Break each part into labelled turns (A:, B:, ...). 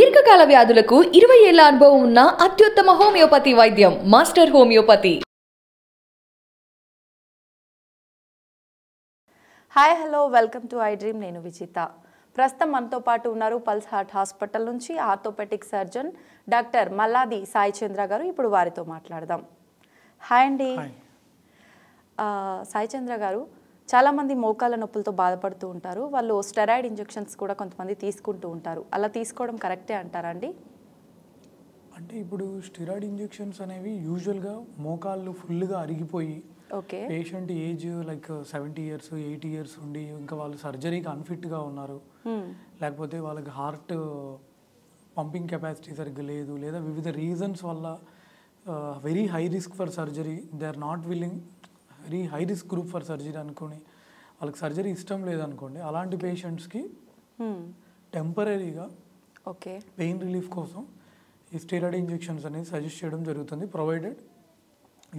A: దీర్ఘకాల వ్యాధులకు 20 ఏళ్ల అనుభవం ఉన్న అత్యుత్తమ హోమియోపతి వైద్యం master homeopathy.
B: Hi hello welcome to I dream. నేను విజిత. ప్రస్తుతం మనతో పాటు ఉన్నారు పల్స్ హార్ట్ హాస్పిటల్ నుంచి orthopaedic surgeon doctor Malladi Sai Chandra గారు. ఇప్పుడు వారితో మాట్లాడదాం. హాయ్ అండి. సాయి చంద్ర గారు, చాలామంది మోకాళ్ళ నొప్పులతో బాధపడుతూ ఉంటారు. వాళ్ళు స్టెరాయిడ్ ఇంజెక్షన్స్ కూడా కొంతమంది తీసుకుంటూ ఉంటారు. అలా తీసుకోవడం కరెక్టే అంటారా అండి?
C: అంటే ఇప్పుడు స్టెరాయిడ్ ఇంజెక్షన్స్ అనేవి యూజువల్గా మోకాళ్ళు ఫుల్గా అరిగిపోయి patient age like 70 years 80 years ఉండి ఇంకా వాళ్ళు సర్జరీకి అన్ఫిట్గా ఉన్నారు, లేకపోతే వాళ్ళకి హార్ట్ పంపింగ్ కెపాసిటీ సరిగ్గా లేదు, లేదా వివిధ రీజన్స్ వల్ల very high risk for surgery, they are not willing, very high risk group for surgery అనుకోని వాళ్ళకి సర్జరీ ఇష్టం లేదనుకోండి, అలాంటి పేషెంట్స్కి టెంపరీగా పెయిన్ రిలీఫ్ కోసం ఈ స్టెరాయిడ్ ఇంజెక్షన్స్ అనేది సజెస్ట్ చేయడం జరుగుతుంది. ప్రొవైడెడ్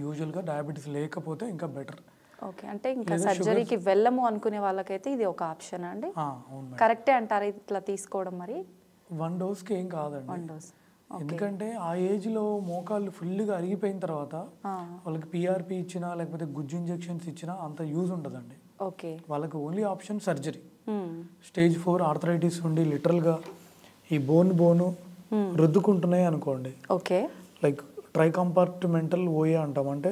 C: యూజువల్గా డయాబెటీస్ లేకపోతే ఇంకా బెటర్.
B: ఓకే, అంటే ఇంకా సర్జరీకి వెళ్ళము అనుకునే వాళ్ళకైతే ఇది ఒక ఆప్షన్ అండి.
C: అవును,
B: కరెక్టే అంటారా ఇట్లా తీసుకోవడం? మరి
C: 1 dose ఏం కాదండి, ఎందుకంటే ఆ ఏజ్లో మోకాళ్ళు ఫుల్గా అరిగిపోయిన తర్వాత వాళ్ళకి పిఆర్పి ఇచ్చినా లేకపోతే గుజ్జు ఇంజెక్షన్స్ ఇచ్చినా అంత యూజ్ ఉండదండి.
B: ఓకే, వాళ్ళకి
C: only option surgery. Stage 4 arthritis ఉండి లిటరల్గా ఈ బోను రుద్దుకుంటున్నాయి అనుకోండి,
B: okay,
C: like tricompartmental OA అంటాం. అంటే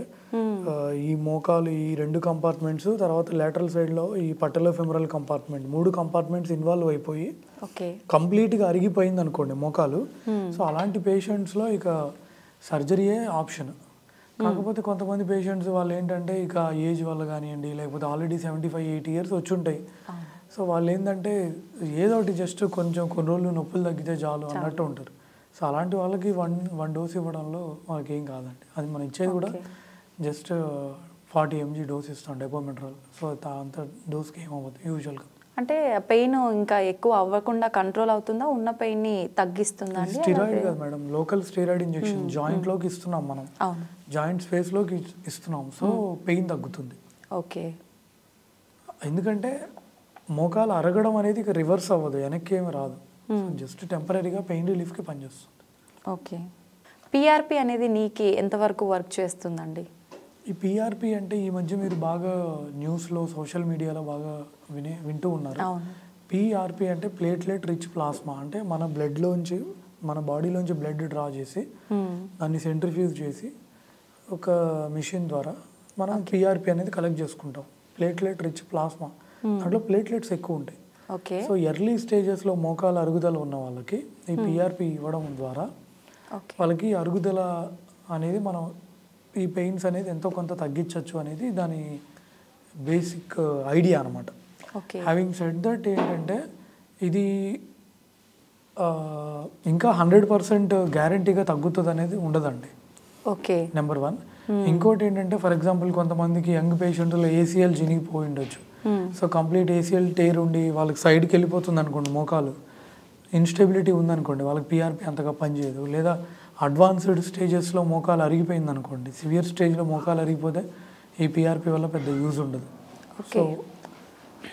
C: ఈ మోకాలు ఈ 2 కంపార్ట్మెంట్స్, తర్వాత లేటరల్ సైడ్లో ఈ పటెలోఫెమరల్ కంపార్ట్మెంట్, 3 కంపార్ట్మెంట్స్ ఇన్వాల్వ్ అయిపోయి కంప్లీట్గా అరిగిపోయింది అనుకోండి మోకాలు. సో అలాంటి పేషెంట్స్లో ఇక సర్జరీయే ఆప్షన్. కాకపోతే కొంతమంది పేషెంట్స్ వాళ్ళు ఏంటంటే ఇక ఏజ్ వల్ల కానివ్వండి, లేకపోతే ఆల్రెడీ 75-80 years వచ్చి ఉంటాయి. సో వాళ్ళు ఏంటంటే ఏదో ఒకటి జస్ట్ కొన్ని రోజులు నొప్పులు తగ్గితే చాలు అన్నట్టు ఉంటారు. సో అలాంటి వాళ్ళకి 1 dose ఇవ్వడంలో మనకి ఏం కాదండి. అది మనం ఇచ్చేది కూడా జస్ట్ 40 mg డోస్ ఇస్తాం డెపోమెట్రాల్. సో అంత డోస్కి ఏమవుతుంది యూజువల్గా.
B: అంటే పెయిన్ ఇంకా ఎక్కువ అవ్వకుండా కంట్రోల్ అవుతుందా? ఉన్న పెయిన్ని తగ్గిస్తుందా?
C: స్టెరాయిడ్ కాదు మేడం, లోకల్ స్టెరాయిడ్ ఇంజెక్షన్ జాయింట్లోకి ఇస్తున్నాం మనం, జాయింట్ స్పేస్లోకి ఇస్తున్నాం. సో పెయిన్ తగ్గుతుంది.
B: ఓకే,
C: ఎందుకంటే మోకాలు అరగడం అనేది ఇక రివర్స్ అవ్వదు, వెనక్కి ఏమి రాదు, జస్ట్ టెంపరీగా పెయిన్ రిలీఫ్కి పనిచేస్తుంది.
B: ఓకే, పిఆర్పి అనేది నీకు ఎంతవరకు వర్క్ చేస్తుందండి?
C: ఈ పిఆర్పి అంటే ఈ మధ్య మీరు బాగా న్యూస్లో సోషల్ మీడియాలో బాగా వింటూ ఉన్నారు. పిఆర్పి అంటే ప్లేట్లెట్ రిచ్ ప్లాస్మా. అంటే మన బ్లడ్లోంచి, మన బాడీలోంచి బ్లడ్ డ్రా చేసి దాన్ని సెంట్రిఫ్యూజ్ చేసి ఒక మిషన్ ద్వారా మనం పిఆర్పి అనేది కలెక్ట్ చేసుకుంటాం. ప్లేట్లెట్ రిచ్ ప్లాస్మా, దాంట్లో ప్లేట్లెట్స్ ఎక్కువ ఉంటాయి. సో ఎర్లీ స్టేజెస్లో మోకాల అరుగుదల ఉన్న వాళ్ళకి ఈ పిఆర్పి ఇవ్వడం ద్వారా వాళ్ళకి అరుగుదల అనేది మనం ఈ పెయిన్స్ అనేది ఎంతో కొంత తగ్గించవచ్చు అనేది దాని బేసిక్ ఐడియా అనమాట. హ్యావింగ్ సెడ్ దట్ ఏంటంటే ఇది ఇంకా 100% గ్యారంటీగా తగ్గుతుంది అనేది ఉండదండి.
B: Okay,
C: number 1. ఇంకోటి ఏంటంటే ఫర్ ఎగ్జాంపుల్ కొంతమందికి యంగ్ పేషెంట్లో ఏసీఎల్ జినిగిపోయి ఉండొచ్చు. సో కంప్లీట్ ఏసీఎల్ టేర్ ఉండి వాళ్ళకి సైడ్కి వెళ్ళిపోతుంది అనుకోండి, మోకాలు ఇన్స్టెబిలిటీ ఉందనుకోండి, వాళ్ళకి పిఆర్పి అంతగా పనిచేయదు. లేదా అడ్వాన్స్డ్ స్టేజెస్లో మోకాలు అరిగిపోయింది అనుకోండి, సివియర్ స్టేజ్లో మోకాలు అరిగిపోతే ఈ పిఆర్పి వల్ల పెద్ద యూజ్ ఉండదు. సో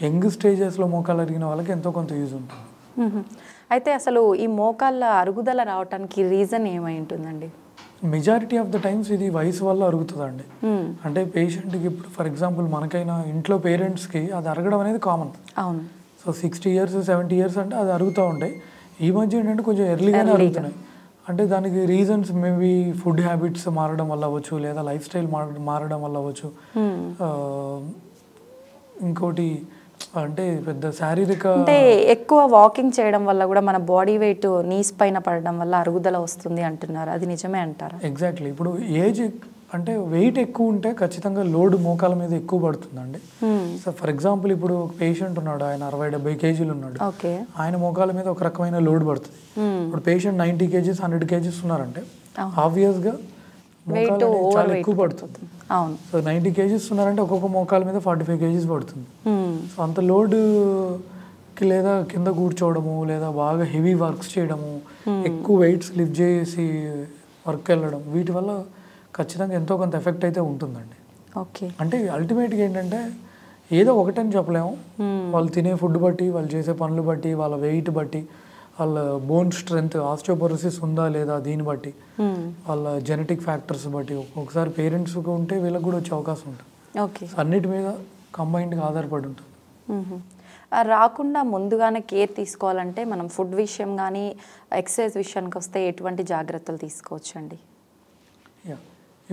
C: యంగ్ స్టేజెస్లో మోకాలు అరిగిన వాళ్ళకి ఎంతో కొంత యూజ్ ఉంటుంది.
B: అయితే అసలు ఈ మోకాళ్ళ అరుగుదల రావడానికి రీజన్ ఏమై ఉంటుందండి?
C: మెజారిటీ ఆఫ్ ద టైమ్స్ ఇది వయసు వల్ల అరుగుతుందండి. అంటే పేషెంట్కి ఇప్పుడు ఫర్ ఎగ్జాంపుల్ మనకైనా ఇంట్లో పేరెంట్స్కి అది అరగడం అనేది కామన్.
B: అవును.
C: సో 60 years 70 years అంటే అది అరుగుతూ ఉంటాయి. ఈ మధ్య ఏంటంటే కొంచెం ఎర్లీగానే అరుగుతున్నాయి. అంటే దానికి రీజన్స్ మేబీ ఫుడ్ హ్యాబిట్స్ మారడం వల్ల అవ్వచ్చు, లేదా లైఫ్ స్టైల్ మారడం వల్ల అవ్వచ్చు. ఇంకోటి అంటే పెద్ద శారీరక,
B: అంటే ఎక్కువ వాకింగ్ చేయడం వల్ల కూడా మన బాడీ వెయిట్ నీస్ పైన పడడం వల్ల అరుగుదల వస్తుంది అంటున్నారు. అది నిజమే అంటారా?
C: ఎగ్జాక్ట్లీ. ఇప్పుడు ఏజ్ అంటే వెయిట్ ఎక్కువ ఉంటే ఖచ్చితంగా లోడ్ మోకాల మీద ఎక్కువ పడుతుందండి. సో ఫర్ ఎగ్జాంపుల్ ఇప్పుడు ఒక పేషెంట్ ఉన్నాడు, ఆయన 60-70 kgs ఉన్నాడు, ఆయన మోకాల మీద ఒక రకమైన లోడ్ పడుతుంది. ఇప్పుడు పేషెంట్ 90 kgs 100 kgs ఉన్నారంటే ఆబ్వియస్గా మోకాలు చాలా ఎక్కువ పడుతుంది. సో 90 kgs ఉన్నారంటే ఒక్కొక్క మోకాల మీద 45 kgs పడుతుంది. సో అంత లోడ్కి లేదా కింద కూర్చోవడము, లేదా బాగా హెవీ వర్క్స్ చేయడము, ఎక్కువ వెయిట్స్ లిఫ్ట్ చేసి వర్క్ వెళ్ళడం, వీటి వల్ల ఖచ్చితంగా ఎంతో కొంత ఎఫెక్ట్ అయితే ఉంటుందండి.
B: ఓకే,
C: అంటే అల్టిమేట్గా ఏంటంటే ఏదో ఒకటని చెప్పలేము, వాళ్ళు తినే ఫుడ్ బట్టి, వాళ్ళు చేసే పనులు బట్టి, వాళ్ళ వెయిట్ బట్టి వాళ్ళ బోన్ స్ట్రెంగ్త్, ఆస్టియోపోరోసిస్ ఉందా లేదా దీన్ని బట్టి, వాళ్ళ జెనెటిక్ ఫ్యాక్టర్స్ బట్టి, ఒక్కొక్కసారి పేరెంట్స్కి ఉంటే వీళ్ళకి కూడా వచ్చే అవకాశం ఉంటుంది.
B: ఓకే.
C: అన్నిటి మీద కంబైన్డ్గా ఆధారపడి ఉంటుంది.
B: రాకుండా ముందుగానే కేర్ తీసుకోవాలంటే మనం ఫుడ్ విషయం కానీ ఎక్సర్సైజ్ విషయానికి వస్తే ఎటువంటి జాగ్రత్తలు తీసుకోవచ్చు అండి?
C: యా,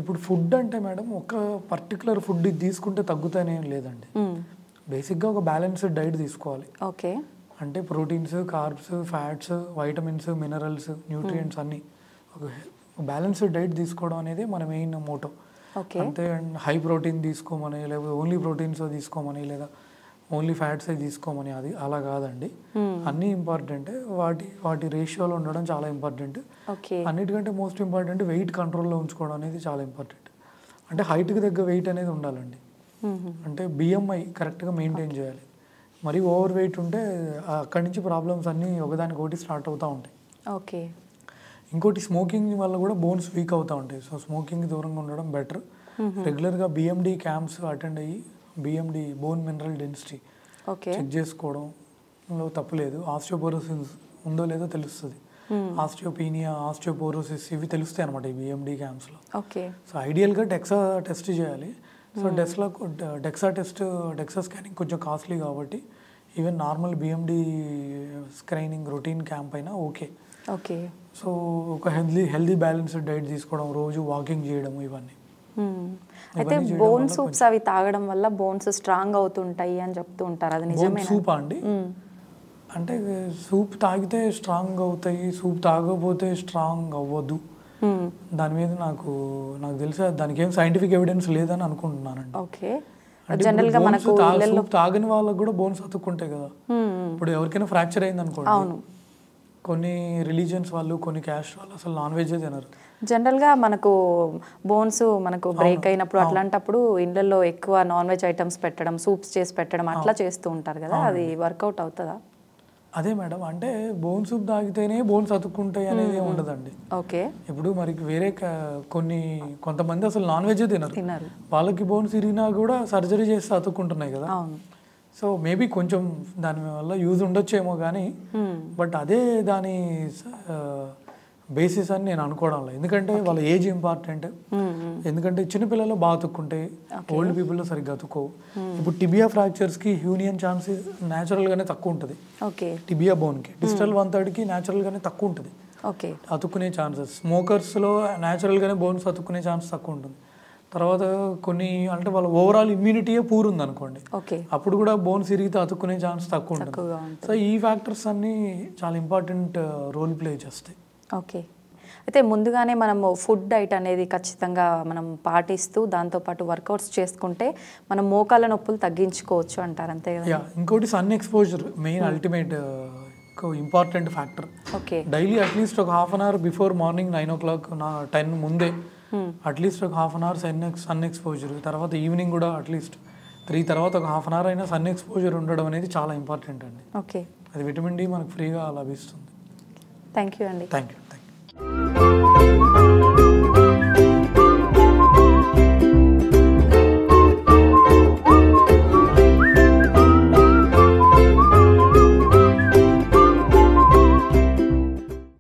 C: ఇప్పుడు ఫుడ్ అంటే మేడం ఒక పర్టికులర్ ఫుడ్ ఇది తీసుకుంటే తగ్గుతానే లేదండి. బేసిక్గా ఒక బ్యాలెన్స్డ్ డైట్ తీసుకోవాలి.
B: ఓకే.
C: అంటే proteins, carbs, fats, vitamins, minerals, nutrients అన్నీ ఒక బ్యాలెన్స్డ్ డైట్ తీసుకోవడం అనేది మన మెయిన్ మోటో. అంతే హై ప్రోటీన్ తీసుకోమని, లేకపోతే ఓన్లీ ప్రోటీన్స్ తీసుకోమని, లేదా ఓన్లీ ఫ్యాట్స్ తీసుకోమని అది అలా కాదండి. అన్నీ ఇంపార్టెంట్, వాటి రేషియోలో ఉండడం చాలా ఇంపార్టెంట్. అన్నిటికంటే మోస్ట్ ఇంపార్టెంట్ వెయిట్ కంట్రోల్లో ఉంచుకోవడం అనేది చాలా ఇంపార్టెంట్. అంటే హైట్కి తగ్గ వెయిట్ అనేది ఉండాలండి. అంటే బిఎంఐ కరెక్ట్గా మెయింటైన్ చేయాలి. మరి ఓవర్ వెయిట్ ఉంటే అక్కడి నుంచి ప్రాబ్లమ్స్ అన్నీ ఒకదానికొకటి స్టార్ట్ అవుతూ ఉంటాయి.
B: ఓకే.
C: ఇంకోటి స్మోకింగ్ వల్ల కూడా బోన్స్ వీక్ అవుతూ ఉంటాయి. సో స్మోకింగ్ దూరంగా ఉండడం బెటర్. రెగ్యులర్గా బిఎండి క్యాంప్స్ అటెండ్ అయ్యి BMD bone mineral density check చేసుకోవడంలో తప్పులేదు. ఆస్టియోపోరోసిస్ ఉందో లేదో తెలుస్తుంది. ఆస్టియోపీనియా, ఆస్టియోపోరోసిస్ ఇవి తెలుస్తాయి అనమాట ఈ బిఎండి క్యాంప్స్లో. సో ఐడియల్గా డెక్సా టెస్ట్ చేయాలి. సో డెక్సా స్కానింగ్ కొంచెం కాస్ట్లీ కాబట్టి even normal BMD screening routine camp అయినా ఓకే. సో ఒక హెల్దీ బ్యాలెన్స్డ్ డైట్ తీసుకోవడం, రోజు వాకింగ్ చేయడం, ఇవన్నీ.
B: అయితే బోన్ సూప్స్ అవి తాగడం వల్ల బోన్స్ స్ట్రాంగ్ అవుతుంటాయి అని చెప్తూ ఉంటారు, అది నిజమేనా?
C: సూప్ అండి, అంటే సూప్ తాగితే స్ట్రాంగ్ అవుతాయి, సూప్ తాగకపోతే స్ట్రాంగ్ అవ్వదు. దాని మీద నాకు తెలిసి దానికి ఏం సైంటిఫిక్ ఎవిడెన్స్ లేదని అనుకుంటున్నానండి. సూప్ తాగని వాళ్ళకి కూడా బోన్స్ అతుక్కుంటాయి కదా. ఇప్పుడు ఎవరికైనా ఫ్రాక్చర్ అయింది అనుకోండి, కొన్ని రిలీజియన్స్ వాళ్ళు, కొన్ని క్యాస్ట్ వాళ్ళు అసలు నాన్ వెజ్ తినరు.
B: జనరల్గా మనకు బోన్స్ మనకు బ్రేక్ అయినప్పుడు అట్లాంటప్పుడు ఇళ్ళల్లో ఎక్కువ నాన్ వెజ్ ఐటమ్స్ పెట్టడం, సూప్స్ చేసి పెట్టడం అట్లా చేస్తూ ఉంటారు కదా, అది వర్కౌట్ అవుతుందా?
C: అదే మేడం, అంటే బోన్ సూప్ తాగితేనే బోన్స్ అతుక్కుంటాయి అనేది ఉండదండి.
B: ఓకే.
C: ఇప్పుడు మరి వేరే కొంతమంది అసలు నాన్ వెజ్ తినరు, వాళ్ళకి బోన్స్ ఇరిగినా కూడా సర్జరీ చేస్తే అతుక్కుంటున్నాయి కదా. సో మేబీ కొంచెం దాని వల్ల యూజ్ ఉండొచ్చేమో కానీ, బట్ అదే దాని బేసిస్ అని నేను అనుకోవడం లేదు. ఎందుకంటే వాళ్ళ ఏజ్ ఇంపార్టెంట్. ఎందుకంటే చిన్నపిల్లలు బాగా అతుక్కుంటాయి, ఓల్డ్ పీపుల్లో సరిగ్గా అతుక్కోవు. ఇప్పుడు టిబియా ఫ్రాక్చర్స్కి హ్యూనియన్ ఛాన్స్ న్యాచురల్గానే తక్కువ ఉంటుంది. టిబియా బోన్కి డిజిటల్ 1/3కి న్యాచురల్గానే తక్కువ ఉంటుంది అతుక్కునే ఛాన్సెస్. స్మోకర్స్లో న్యాచురల్గానే బోన్స్ అతుక్కునే ఛాన్స్ తక్కువ ఉంటుంది. తర్వాత కొన్ని అంటే వాళ్ళ ఓవరాల్ ఇమ్యూనిటీయే పూర్ ఉంది అనుకోండి, అప్పుడు కూడా బోన్స్ ఇరిగితే అతుక్కునే ఛాన్స్ తక్కువ ఉంటుంది. సో ఈ ఫ్యాక్టర్స్ అన్నీ చాలా ఇంపార్టెంట్ రోల్ ప్లే చేస్తాయి.
B: ఓకే. అయితే ముందుగానే మనము ఫుడ్ డైట్ అనేది ఖచ్చితంగా మనం పాటిస్తూ దాంతోపాటు వర్కౌట్స్ చేసుకుంటే మనం మోకాళ్ళ నొప్పులు తగ్గించుకోవచ్చు అంటారు, అంతే కదా?
C: ఇంకోటి sun exposure main ultimate important factor. Daily at least ఒక half an hour before morning 9 o'clock 10 ముందే అట్లీస్ట్ ఒక half an hour sun exposure, తర్వాత ఈవినింగ్ కూడా అట్లీస్ట్ 3 తర్వాత ఒక హాఫ్ అన్ అవర్ అయినా సన్ ఎక్స్పోజర్ ఉండడం అనేది చాలా ఇంపార్టెంట్ అండి.
B: ఓకే.
C: అది విటమిన్ డి మనకు ఫ్రీగా లభిస్తుంది.
B: థ్యాంక్ యూ అండి.
C: Thank you.